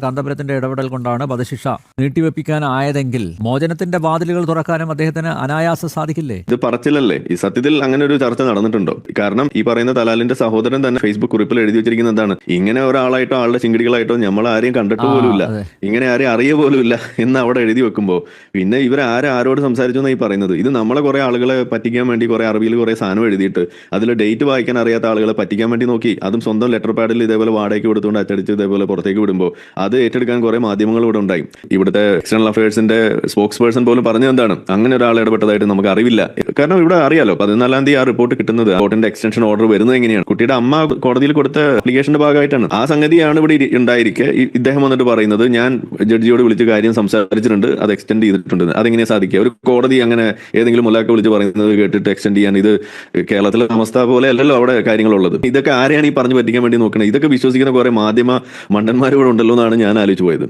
കാന്തപുരത്തിന്റെ ഇടപെടൽ കൊണ്ടാണ് വധശിക്ഷ നീട്ടിവെപ്പിക്കാനായതെങ്കിൽ മോചനത്തിന്റെ വാതിലുകൾ തുറക്കാനും അദ്ദേഹത്തിന് അനായാസം സാധിക്കില്ലേ? ഇത് പറച്ചിലല്ലേ? ഈ സത്യത്തിൽ അങ്ങനെ ഒരു ചർച്ച നടന്നിട്ടുണ്ടോ? കാരണം ഈ പറയുന്ന തലാലിന്റെ സഹോദരൻ തന്നെ ഫേസ്ബുക്ക് കുറിപ്പിൽ എഴുതി വെച്ചിരിക്കുന്നത് എന്താണ്? ഇങ്ങനെ ഒരാളായിട്ടോ ആളുടെ ചിങ്കിടികളായിട്ടോ നമ്മൾ ആരെയും കണ്ടിട്ട് പോലുമില്ല, ഇങ്ങനെ ആരെയും അറിയ പോലുമില്ല എന്ന് അവിടെ എഴുതി വെക്കുമ്പോൾ പിന്നെ ആരോട് സംസാരിച്ചു എന്നാണ് ഈ പറയുന്നത്? ഇത് നമ്മളെ കുറെ ആളുകളെ പറ്റിക്കാൻ വേണ്ടി കുറെ അറബിയിൽ കുറെ സാധനം എഴുതിയിട്ട് അതിൽ ഡേറ്റ് വായിക്കാൻ അറിയാത്ത ആളുകളെ പറ്റിക്കാൻ വേണ്ടി നോക്കി, അതും സ്വന്തം ലെറ്റർ പാഡിൽ ഇതേപോലെ വാടകയ്ക്ക് കൊടുത്തുകൊണ്ട് അച്ചടിച്ച് ഇതേപോലെ പുറത്തേക്ക് വിടുമ്പോൾ അത് ഏറ്റെടുക്കാൻ കുറെ മാധ്യമങ്ങൾ ഇവിടെ ഉണ്ടായി. ഇവിടുത്തെ എക്സ്റ്റേണൽ അഫയേഴ്സിന്റെ സ്പോക്സ് പേഴ്സൺ പോലും പറഞ്ഞത് എന്താണ്? അങ്ങനെ ഒരാൾ ഇടപെട്ടതായിട്ട് നമുക്ക് അറിവില്ല. കാരണം ഇവിടെ അറിയാലോ 14-ാം തീയതി ആ റിപ്പോർട്ട് കിട്ടുന്നത്, കോർട്ടിന്റെ എക്സ്റ്റൻഷൻ ഓർഡർ വരുന്നത് എങ്ങനെയാണ്? കുട്ടിയുടെ അമ്മ കോടതിയിൽ കൊടുത്ത അപ്ലിക്കേഷന്റെ ഭാഗമായിട്ടാണ്. ആ സംഗതിയാണ് ഇവിടെ ഉണ്ടായിരിക്കെ ഇദ്ദേഹം വന്നിട്ട് പറയുന്നത് ഞാൻ ജഡ്ജിയോട് വിളിച്ച് കാര്യം സംസാരിച്ചിട്ടുണ്ട്, അത് എക്സ്റ്റെൻഡ് ചെയ്തിട്ടുണ്ട്. അതെങ്ങനെ സാധിക്കുക? ഒരു കോടതി അങ്ങനെ ഏതെങ്കിലും മുലാക്ക വിളിച്ച് പറയുന്നത് കേട്ടിട്ട് എക്സ്റ്റെൻഡ് ചെയ്യാൻ? ഇത് കേരളത്തിലെ അവസ്ഥ പോലെ അല്ലല്ലോ അവിടെ കാര്യങ്ങളുള്ളത്. ഇതൊക്കെ ആരെയാണ് ഈ പറഞ്ഞു പറ്റിക്കാൻ വേണ്ടി നോക്കുന്നത്? ഇതൊക്കെ വിശ്വസിക്കുന്ന കുറെ മാധ്യമ മണ്ടന്മാർ ഇവിടെ ഉണ്ടല്ലോ എന്നാണ് ഞാൻ ആലോചിച്ചു പോയത്.